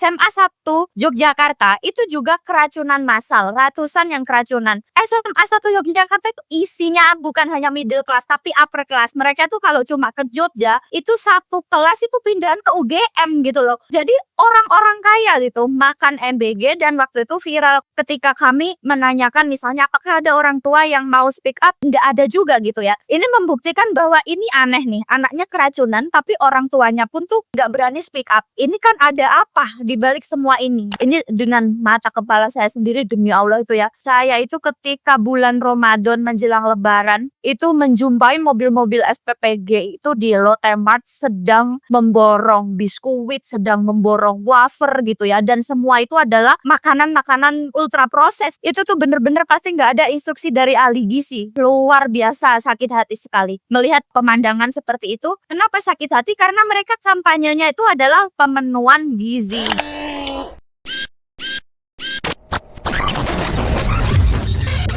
SMA 1 Yogyakarta itu juga keracunan massal, ratusan yang keracunan. SMA 1 Yogyakarta itu isinya bukan hanya middle class tapi upper class. Mereka tuh kalau cuma ke Jogja, itu satu kelas itu pindahan ke UGM gitu loh. Jadi orang-orang kaya gitu makan MBG, dan waktu itu viral ketika kami menanyakan misalnya apakah ada orang tua yang mau speak up, nggak ada juga gitu ya. Ini membuktikan bahwa ini aneh nih, anaknya keracunan tapi orang tuanya pun tuh nggak berani speak up. Ini kan ada apa di balik semua ini? Ini dengan mata kepala saya sendiri, demi Allah itu ya. Saya itu ketika bulan Ramadan menjelang Lebaran itu menjumpai mobil-mobil SPPG itu di Lotte Mart sedang memborong biskuit, sedang memborong wafer gitu ya. Dan semua itu adalah makanan-makanan ultra proses. Itu tuh bener-bener pasti nggak ada instruksi dari ahli gizi. Luar biasa sakit hati sekali melihat pemandangan seperti itu. Kenapa sakit hati? Karena mereka kampanyenya itu adalah pemenuhan gizi.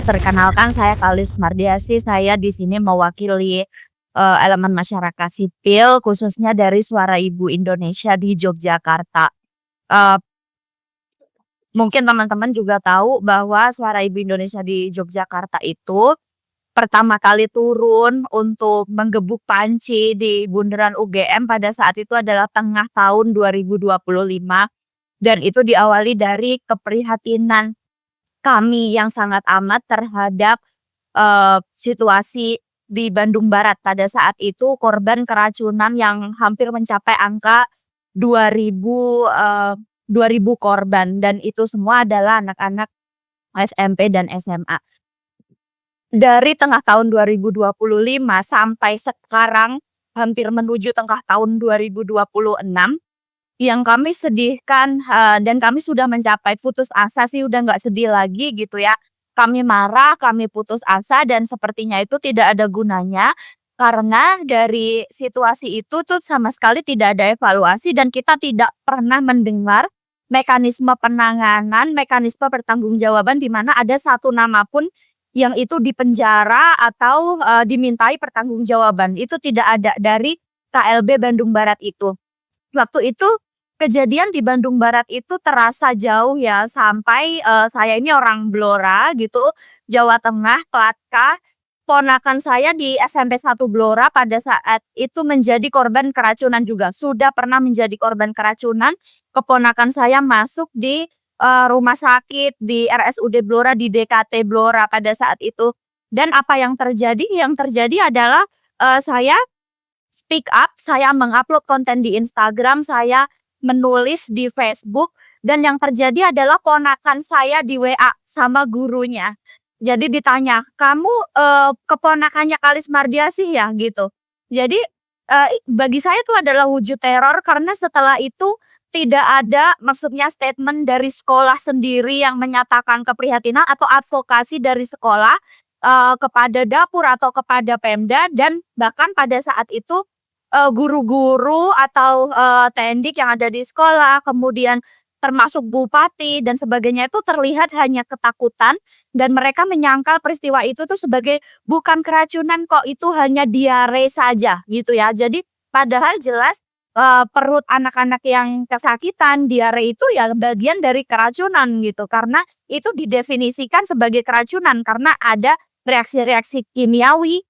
Perkenalkan, saya Kalis Mardiasi. Saya di sini mewakili elemen masyarakat sipil, khususnya dari Suara Ibu Indonesia di Yogyakarta. Mungkin teman-teman juga tahu bahwa Suara Ibu Indonesia di Yogyakarta itu pertama kali turun untuk menggebuk panci di bundaran UGM pada saat itu adalah tengah tahun 2025, dan itu diawali dari keprihatinan kami yang sangat amat terhadap situasi di Bandung Barat. Pada saat itu korban keracunan yang hampir mencapai angka 2000 korban, dan itu semua adalah anak-anak SMP dan SMA. Dari tengah tahun 2025 sampai sekarang hampir menuju tengah tahun 2026, yang kami sedihkan dan kami sudah mencapai putus asa sih, udah nggak sedih lagi gitu ya. Kami marah, kami putus asa, dan sepertinya itu tidak ada gunanya karena dari situasi itu tuh sama sekali tidak ada evaluasi, dan kita tidak pernah mendengar mekanisme penanganan, mekanisme pertanggungjawaban di mana ada satu nama pun yang itu dipenjara atau dimintai pertanggungjawaban. Itu tidak ada dari KLB Bandung Barat itu. Waktu itu kejadian di Bandung Barat itu terasa jauh ya, sampai saya ini orang Blora gitu, Jawa Tengah, Klatka. Ponakan saya di SMP 1 Blora pada saat itu menjadi korban keracunan juga. Sudah pernah menjadi korban keracunan. Keponakan saya masuk di rumah sakit di RSUD Blora, di DKT Blora pada saat itu. Dan apa yang terjadi? Yang terjadi adalah saya speak up, saya mengupload konten di Instagram, saya menulis di Facebook, dan yang terjadi adalah ponakan saya di WA sama gurunya. Jadi ditanya, "Kamu keponakannya Kalis Mardiasi ya?" gitu. Jadi bagi saya itu adalah wujud teror karena setelah itu tidak ada maksudnya statement dari sekolah sendiri yang menyatakan keprihatinan atau advokasi dari sekolah kepada dapur atau kepada Pemda, dan bahkan pada saat itu guru-guru atau tendik yang ada di sekolah, kemudian termasuk bupati dan sebagainya itu terlihat hanya ketakutan, dan mereka menyangkal peristiwa itu tuh sebagai bukan keracunan kok, itu hanya diare saja gitu ya. Jadi padahal jelas perut anak-anak yang kesakitan, diare itu ya bagian dari keracunan gitu, karena itu didefinisikan sebagai keracunan karena ada reaksi-reaksi kimiawi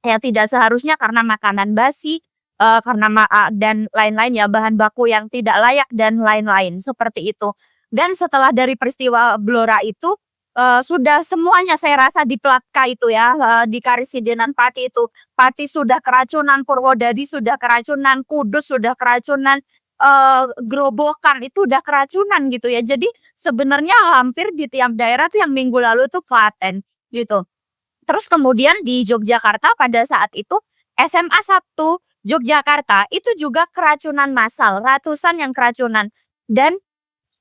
yang tidak seharusnya karena makanan basi, karena dan lain-lain ya, bahan baku yang tidak layak dan lain-lain, seperti itu. Dan setelah dari peristiwa Blora itu, sudah semuanya saya rasa di Pletka itu ya, di Karisidenan Pati itu. Pati sudah keracunan, Purwodadi sudah keracunan, Kudus sudah keracunan, Grobogan itu udah keracunan gitu ya. Jadi sebenarnya hampir di tiap daerah tuh yang minggu lalu tuh Klaten gitu. Terus kemudian di Yogyakarta pada saat itu SMA 1 Yogyakarta itu juga keracunan massal, ratusan yang keracunan. Dan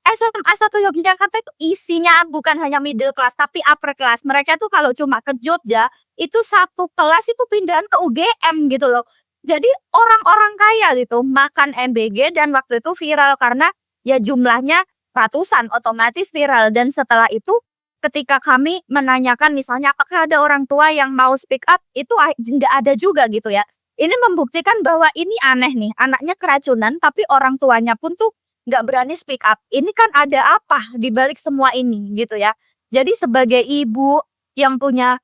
SMA 1 Yogyakarta itu isinya bukan hanya middle class tapi upper class. Mereka tuh kalau cuma ke Jogja itu satu kelas itu pindahan ke UGM gitu loh. Jadi orang-orang kaya gitu makan MBG, dan waktu itu viral karena ya jumlahnya ratusan, otomatis viral. Dan setelah itu ketika kami menanyakan misalnya apakah ada orang tua yang mau speak up, itu nggak ada juga gitu ya. Ini membuktikan bahwa ini aneh nih, anaknya keracunan tapi orang tuanya pun tuh nggak berani speak up. Ini kan ada apa di balik semua ini gitu ya. Jadi sebagai ibu yang punya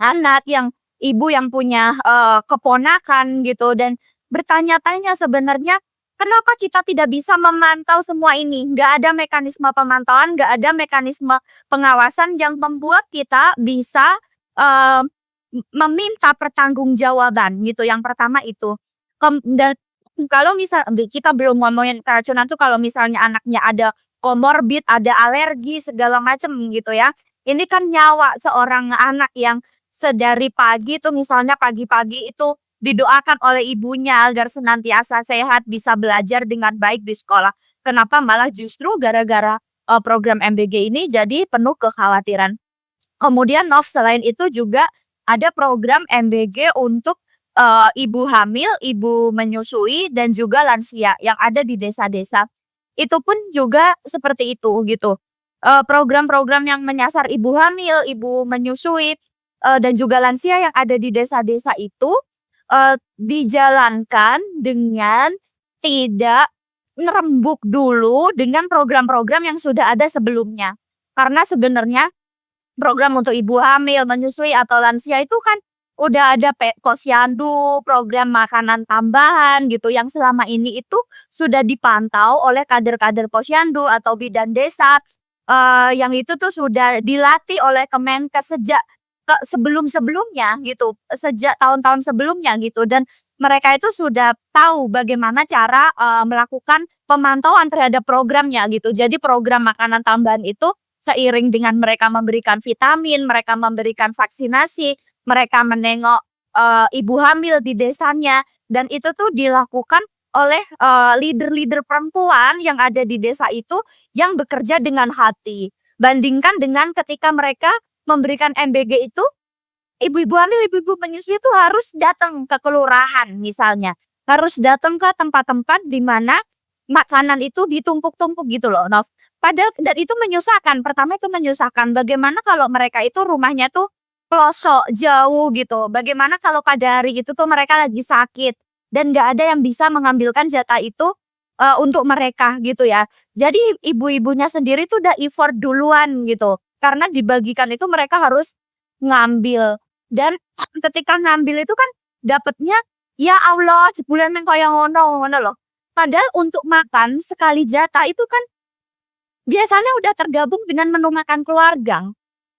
anak, ibu yang punya, keponakan gitu dan bertanya-tanya sebenarnya kenapa kita tidak bisa memantau semua ini? Nggak ada mekanisme pemantauan, nggak ada mekanisme pengawasan yang membuat kita bisa, eee, meminta pertanggungjawaban gitu, yang pertama itu. Dan kalau misal kita belum ngomongin keracunan tuh kalau misalnya anaknya ada komorbid, ada alergi segala macam gitu ya. Ini kan nyawa seorang anak yang sedari pagi tuh misalnya pagi-pagi itu didoakan oleh ibunya agar senantiasa sehat, bisa belajar dengan baik di sekolah. Kenapa malah justru gara-gara, program MBG ini jadi penuh kekhawatiran. Kemudian selain itu juga ada program MBG untuk, ibu hamil, ibu menyusui, dan juga lansia yang ada di desa-desa. Itu pun juga seperti itu gitu. Program-program yang menyasar ibu hamil, ibu menyusui, dan juga lansia yang ada di desa-desa itu, dijalankan dengan tidak ngerembuk dulu dengan program-program yang sudah ada sebelumnya. Karena sebenarnya program untuk ibu hamil, menyusui, atau lansia itu kan udah ada posyandu, program makanan tambahan gitu yang selama ini itu sudah dipantau oleh kader-kader posyandu atau bidan desa, yang itu tuh sudah dilatih oleh Kemenkes sejak sebelum-sebelumnya gitu, sejak tahun-tahun sebelumnya gitu dan mereka itu sudah tahu bagaimana cara, melakukan pemantauan terhadap programnya gitu. Jadi program makanan tambahan itu seiring dengan mereka memberikan vitamin, mereka memberikan vaksinasi, mereka menengok, ibu hamil di desanya, dan itu tuh dilakukan oleh, leader-leader perempuan yang ada di desa itu, yang bekerja dengan hati. Bandingkan dengan ketika mereka memberikan MBG itu, ibu-ibu hamil, ibu-ibu menyusui itu harus datang ke kelurahan misalnya, harus datang ke tempat-tempat di mana makanan itu ditumpuk-tumpuk gitu loh, Nov. Padahal dan itu menyusahkan, pertama itu menyusahkan, bagaimana kalau mereka itu rumahnya tuh pelosok, jauh gitu, bagaimana kalau pada hari itu tuh mereka lagi sakit, dan nggak ada yang bisa mengambilkan jatah itu, untuk mereka gitu ya. Jadi ibu-ibunya sendiri tuh udah effort duluan gitu, karena dibagikan itu mereka harus ngambil, dan ketika ngambil itu kan dapetnya, ya Allah sebulan nang kaya ngono, ngono loh. Padahal untuk makan sekali jatah itu kan biasanya udah tergabung dengan menu makan keluarga,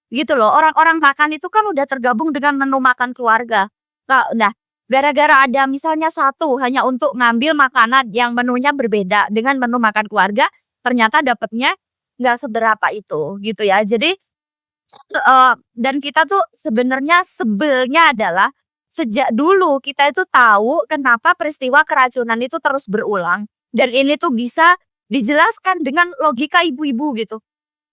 gitu loh. Orang-orang makan itu kan udah tergabung dengan menu makan keluarga. Nah, gara-gara ada misalnya satu hanya untuk ngambil makanan yang menunya berbeda dengan menu makan keluarga, ternyata dapatnya nggak seberapa itu, gitu ya. Jadi, dan kita tuh sebenarnya sebelnya adalah sejak dulu kita itu tahu kenapa peristiwa keracunan itu terus berulang, dan ini tuh bisa dijelaskan dengan logika ibu-ibu gitu.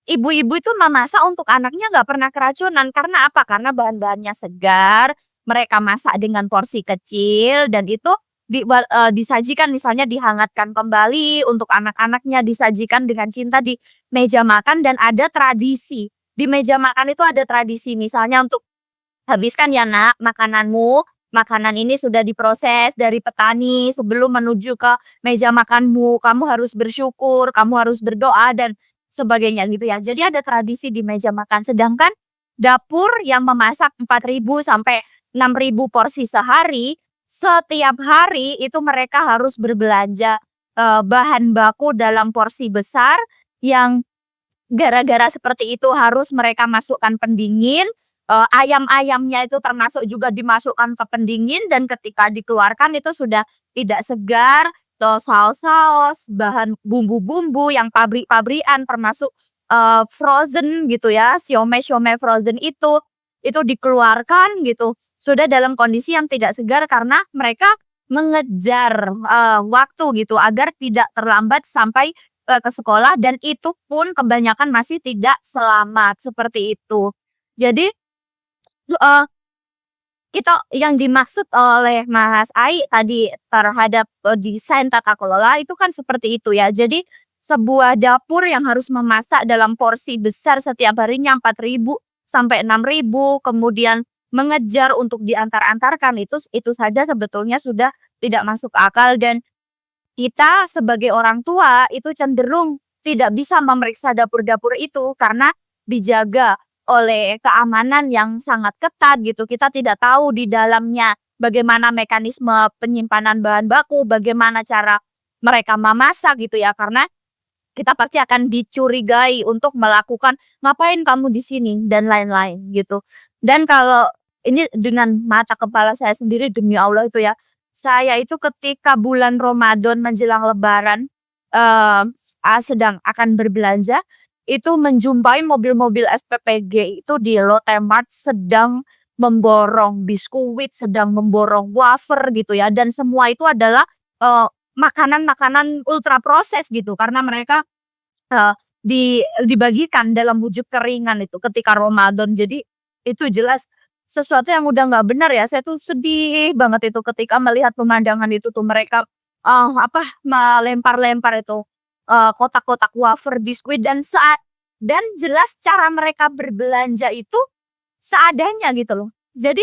Ibu-ibu itu memasak untuk anaknya nggak pernah keracunan, karena apa? Karena bahan-bahannya segar, mereka masak dengan porsi kecil dan itu disajikan misalnya dihangatkan kembali untuk anak-anaknya, disajikan dengan cinta di meja makan dan ada tradisi. Di meja makan itu ada tradisi misalnya untuk, "Habiskan ya Nak makananmu, makanan ini sudah diproses dari petani sebelum menuju ke meja makanmu, kamu harus bersyukur, kamu harus berdoa," dan sebagainya gitu ya. Jadi ada tradisi di meja makan, sedangkan dapur yang memasak 4.000 sampai 6.000 porsi sehari, setiap hari itu mereka harus berbelanja, bahan baku dalam porsi besar yang gara-gara seperti itu harus mereka masukkan pendingin, ayam-ayamnya itu termasuk juga dimasukkan ke pendingin dan ketika dikeluarkan itu sudah tidak segar, terus saos-saos, bahan bumbu-bumbu yang pabrik-pabrikan termasuk, frozen gitu ya, siomay-siomay frozen itu dikeluarkan gitu, sudah dalam kondisi yang tidak segar karena mereka mengejar, waktu gitu agar tidak terlambat sampai ke sekolah dan itu pun kebanyakan masih tidak selamat, seperti itu. Jadi, eee, yang dimaksud oleh Mas Ai tadi terhadap, desain tata kelola itu kan seperti itu ya. Jadi, sebuah dapur yang harus memasak dalam porsi besar setiap harinya 4.000 sampai 6.000 kemudian mengejar untuk diantar-antarkan itu saja sebetulnya sudah tidak masuk akal dan kita sebagai orang tua itu cenderung tidak bisa memeriksa dapur-dapur itu karena dijaga oleh keamanan yang sangat ketat gitu. Kita tidak tahu di dalamnya bagaimana mekanisme penyimpanan bahan baku, bagaimana cara mereka memasak gitu ya, karena kita pasti akan dicurigai untuk melakukan, "Ngapain kamu di sini?" dan lain-lain gitu. Dan kalau ini dengan mata kepala saya sendiri demi Allah itu ya, saya itu ketika bulan Ramadan menjelang lebaran, eee, sedang akan berbelanja, itu menjumpai mobil-mobil SPPG itu di Lotte-Mart sedang memborong biskuit, sedang memborong wafer gitu ya, dan semua itu adalah, makanan-makanan ultra proses gitu karena mereka Eee, dibagikan dalam wujud keringan itu ketika Ramadan. Jadi itu jelas sesuatu yang udah nggak benar ya, saya tuh sedih banget itu ketika melihat pemandangan itu tuh mereka, melempar-lempar itu, kotak-kotak wafer, biskuit dan jelas cara mereka berbelanja itu seadanya gitu loh. Jadi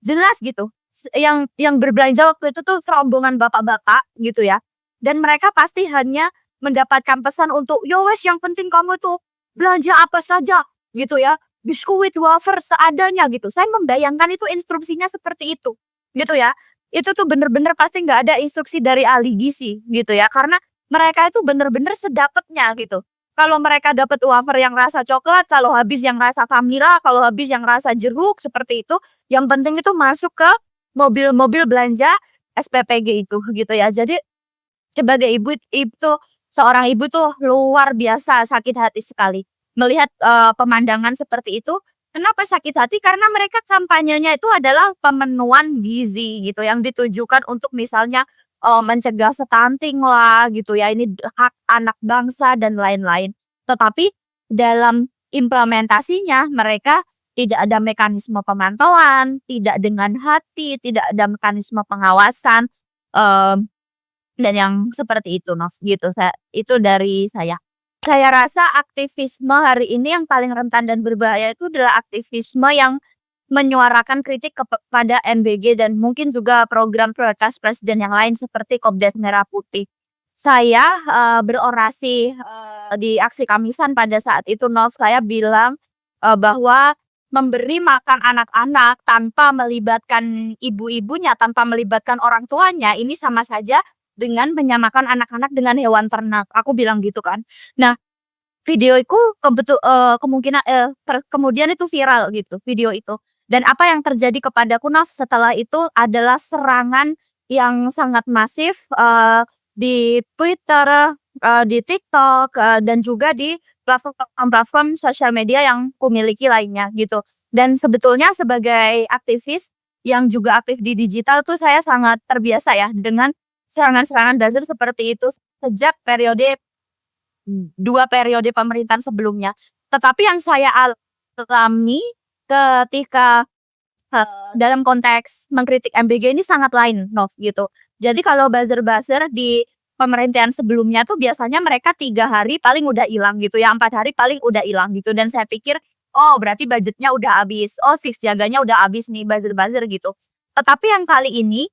jelas gitu, yang berbelanja waktu itu tuh serombongan bapak-bapak gitu ya, dan mereka pasti hanya mendapatkan pesan untuk, "Ya wes yang penting kamu tuh belanja apa saja," gitu ya, biskuit, wafer seadanya gitu. Saya membayangkan itu instruksinya seperti itu, gitu ya. Itu tuh bener-bener pasti nggak ada instruksi dari ahli gizi gitu ya, karena mereka itu bener-bener sedapetnya gitu. Kalau mereka dapat wafer yang rasa coklat, kalau habis yang rasa vanila, kalau habis yang rasa jeruk, seperti itu, yang penting itu masuk ke mobil-mobil belanja SPPG itu gitu ya. Jadi sebagai ibu itu seorang ibu tuh luar biasa sakit hati sekali melihat, pemandangan seperti itu. Kenapa sakit hati? Karena mereka kampanyenya itu adalah pemenuhan gizi gitu yang ditujukan untuk misalnya, mencegah stunting lah gitu ya, ini hak anak bangsa dan lain-lain. Tetapi dalam implementasinya mereka tidak ada mekanisme pemantauan, tidak dengan hati, tidak ada mekanisme pengawasan, mmm dan yang seperti itu, Nov, gitu. Itu dari saya. Saya rasa aktivisme hari ini yang paling rentan dan berbahaya itu adalah aktivisme yang menyuarakan kritik kepada NBG dan mungkin juga program prioritas presiden yang lain seperti Kopdar Merah Putih. Saya, berorasi, di aksi Kamisan pada saat itu, Nov, saya bilang, bahwa memberi makan anak-anak tanpa melibatkan ibu-ibunya, tanpa melibatkan orang tuanya, ini sama saja dengan menyamakan anak-anak dengan hewan ternak, aku bilang gitu kan. Nah, video itu kemungkinan kemudian itu viral gitu, video itu. Dan apa yang terjadi kepadaku, Naf, setelah itu adalah serangan yang sangat masif, di Twitter, di TikTok, dan juga di platform-platform sosial media yang kumiliki lainnya gitu. Dan sebetulnya sebagai aktivis yang juga aktif di digital tuh saya sangat terbiasa ya dengan serangan-serangan buzzer seperti itu sejak 2 periode pemerintahan sebelumnya. Tetapi yang saya alami ketika, dalam konteks mengkritik MBG ini sangat lain, Nov, gitu. Jadi kalau buzzer-buzzer di pemerintahan sebelumnya tuh biasanya mereka 3 hari paling udah hilang gitu ya, 4 hari paling udah hilang gitu dan saya pikir, "Oh berarti budgetnya udah habis, oh shift jaganya udah habis nih," buzzer-buzzer gitu. Tetapi yang kali ini,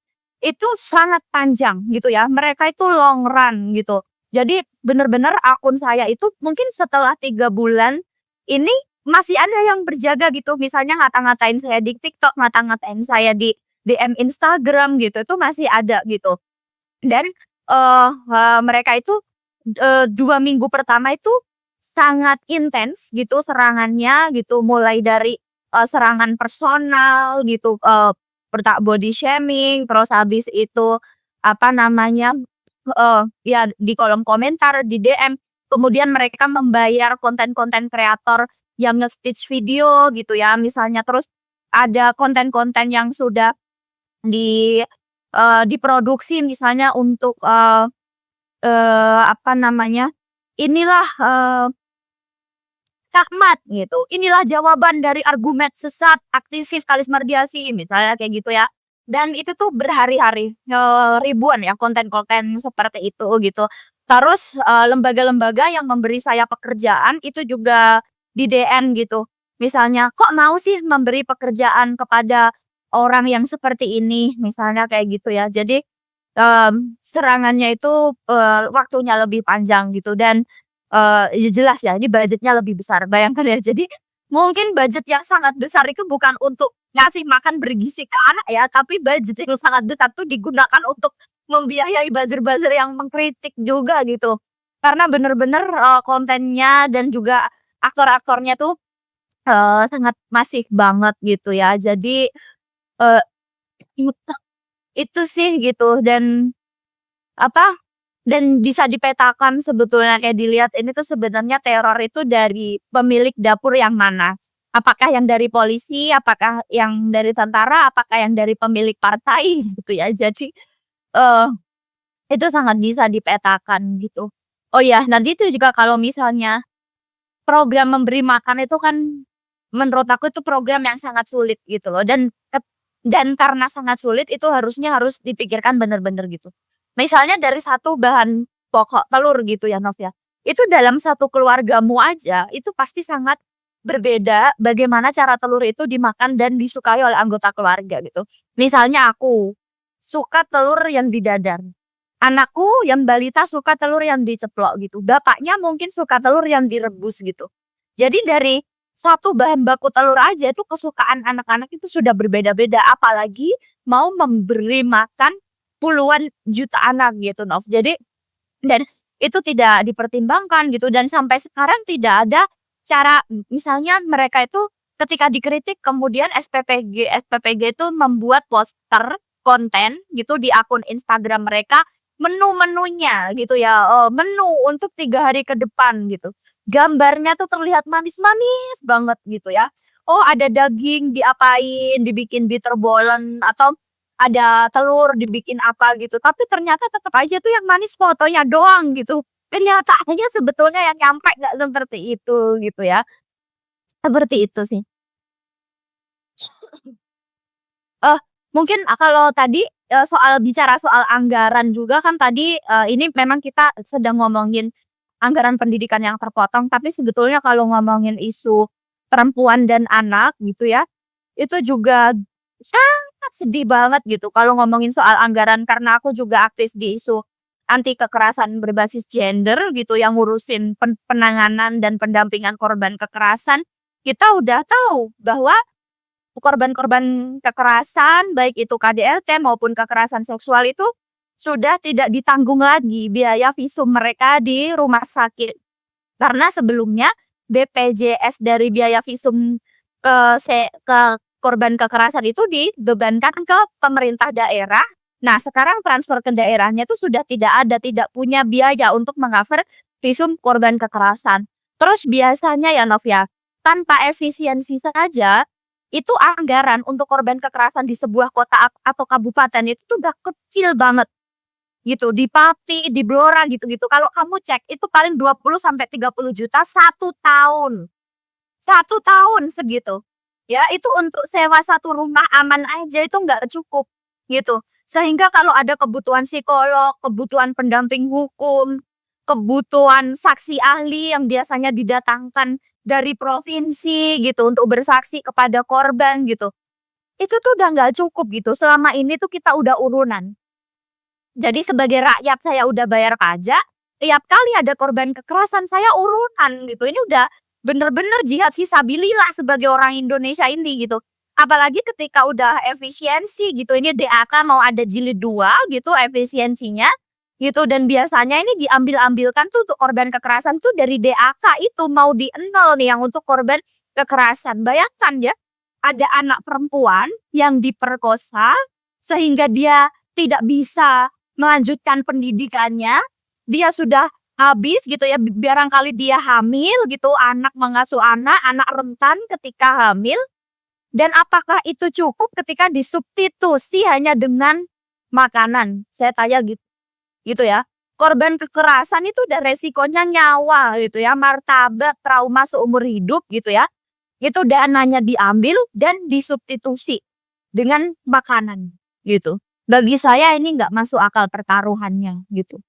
itu sangat panjang gitu ya, mereka itu long run gitu. Jadi bener-bener akun saya itu mungkin setelah 3 bulan ini masih ada yang berjaga gitu, misalnya ngata-ngatain saya di TikTok, ngata-ngatain saya di DM Instagram gitu, itu masih ada gitu. Dan, mereka itu, 2 minggu pertama itu sangat intens gitu serangannya gitu, mulai dari, serangan personal gitu, body shaming, terus habis itu, apa namanya, ya di kolom komentar, di DM, kemudian mereka membayar konten-konten kreator yang nge-stitch video gitu ya, misalnya terus ada konten-konten yang sudah di diproduksi misalnya untuk, apa namanya, inilah, Kakmat gitu, inilah jawaban dari argumen sesat aktivis Kalis Mardiasih misalnya kayak gitu ya. Dan itu tuh berhari-hari, ribuan ya konten-konten seperti itu gitu. Terus, lembaga-lembaga yang memberi saya pekerjaan itu juga di DM gitu. Misalnya, "Kok mau sih memberi pekerjaan kepada orang yang seperti ini?" Misalnya kayak gitu ya. Jadi serangannya itu, waktunya lebih panjang gitu dan, ya jelas ya ini budgetnya lebih besar. Bayangkan ya, jadi mungkin budget yang sangat besar itu bukan untuk ngasih makan bergizi ke anak ya, tapi budget yang sangat besar tuh digunakan untuk membiayai buzzer-buzzer yang mengkritik juga gitu. Karena bener-bener, kontennya dan juga aktor-aktornya tuh, sangat masif banget gitu ya. Jadi, eee, itu sih gitu dan apa, dan bisa dipetakan sebetulnya kayak dilihat ini tuh sebenarnya teror itu dari pemilik dapur yang mana. Apakah yang dari polisi, apakah yang dari tentara, apakah yang dari pemilik partai gitu ya. Jadi, eee, itu sangat bisa dipetakan gitu. Oh ya, nanti itu juga kalau misalnya program memberi makan itu kan menurut aku itu program yang sangat sulit gitu loh dan karena sangat sulit itu harus dipikirkan bener-bener gitu. Misalnya dari satu bahan pokok telur gitu ya, Nov, ya. Itu dalam satu keluargamu aja itu pasti sangat berbeda bagaimana cara telur itu dimakan dan disukai oleh anggota keluarga gitu. Misalnya aku suka telur yang didadar. Anakku yang balita suka telur yang diceplok gitu, bapaknya mungkin suka telur yang direbus gitu. Jadi dari satu bahan baku telur aja itu kesukaan anak-anak itu sudah berbeda-beda, apalagi mau memberi makan puluhan juta anak gitu, Nov. Jadi dan itu tidak dipertimbangkan gitu dan sampai sekarang tidak ada cara misalnya mereka itu ketika dikritik kemudian SPPG itu membuat poster konten gitu di akun Instagram mereka, menu-menunya gitu ya, menu untuk 3 hari ke depan gitu. Gambarnya tuh terlihat manis-manis banget gitu ya. Oh ada daging diapain, dibikin bitterbollen atau ada telur dibikin apa gitu, tapi ternyata tetep aja tuh yang manis fotonya doang gitu. Kenyataannya sebetulnya yang nyampe nggak seperti itu gitu ya. Seperti itu sih. Eh, mungkin, kalau tadi, bicara soal anggaran juga kan tadi, ini memang kita sedang ngomongin anggaran pendidikan yang terpotong, tapi sebetulnya kalau ngomongin isu perempuan dan anak gitu ya, itu juga sangat sedih banget gitu kalau ngomongin soal anggaran karena aku juga aktif di isu anti kekerasan berbasis gender gitu yang ngurusin penanganan dan pendampingan korban kekerasan. Kita udah tahu bahwa korban-korban kekerasan, baik itu KDRT maupun kekerasan seksual itu, sudah tidak ditanggung lagi biaya visum mereka di rumah sakit. Karena sebelumnya BPJS dari biaya visum ke korban kekerasan itu dibebankan ke pemerintah daerah. Nah, sekarang transfer ke daerahnya itu sudah tidak ada, tidak punya biaya untuk meng-cover visum korban kekerasan. Terus biasanya ya, Nov, ya, tanpa efisiensi saja, itu anggaran untuk korban kekerasan di sebuah kota atau kabupaten itu tuh udah kecil banget, gitu. Di Pati, di Blora gitu-gitu, kalau kamu cek itu paling 20 sampai 30 juta 1 tahun. 1 tahun segitu. Ya, itu untuk sewa satu rumah aman aja itu nggak cukup, gitu. Sehingga kalau ada kebutuhan psikolog, kebutuhan pendamping hukum, kebutuhan saksi ahli yang biasanya didatangkan dari provinsi gitu untuk bersaksi kepada korban gitu, itu tuh udah nggak cukup gitu, selama ini tuh kita udah urunan. Jadi sebagai rakyat saya udah bayar pajak, tiap kali ada korban kekerasan saya urunan gitu. Ini udah bener-bener jihad fisabilillah sebagai orang Indonesia ini gitu. Apalagi ketika udah efisiensi gitu, ini DAK mau ada jilid 2 gitu efisiensinya gitu dan biasanya ini diambil-ambilkan tuh untuk korban kekerasan tuh dari DAK itu mau di nol nih yang untuk korban kekerasan. Bayangkan ya, ada anak perempuan yang diperkosa sehingga dia tidak bisa melanjutkan pendidikannya, dia sudah habis gitu ya, barangkali dia hamil gitu, anak mengasuh anak, anak rentan ketika hamil, dan apakah itu cukup ketika disubstitusi hanya dengan makanan? Saya tanya gitu ya. Korban kekerasan itu udah resikonya nyawa gitu ya, martabat, trauma seumur hidup gitu ya. Itu dananya diambil dan disubstitusi dengan makanan gitu. Bagi saya ini nggak masuk akal pertaruhannya gitu.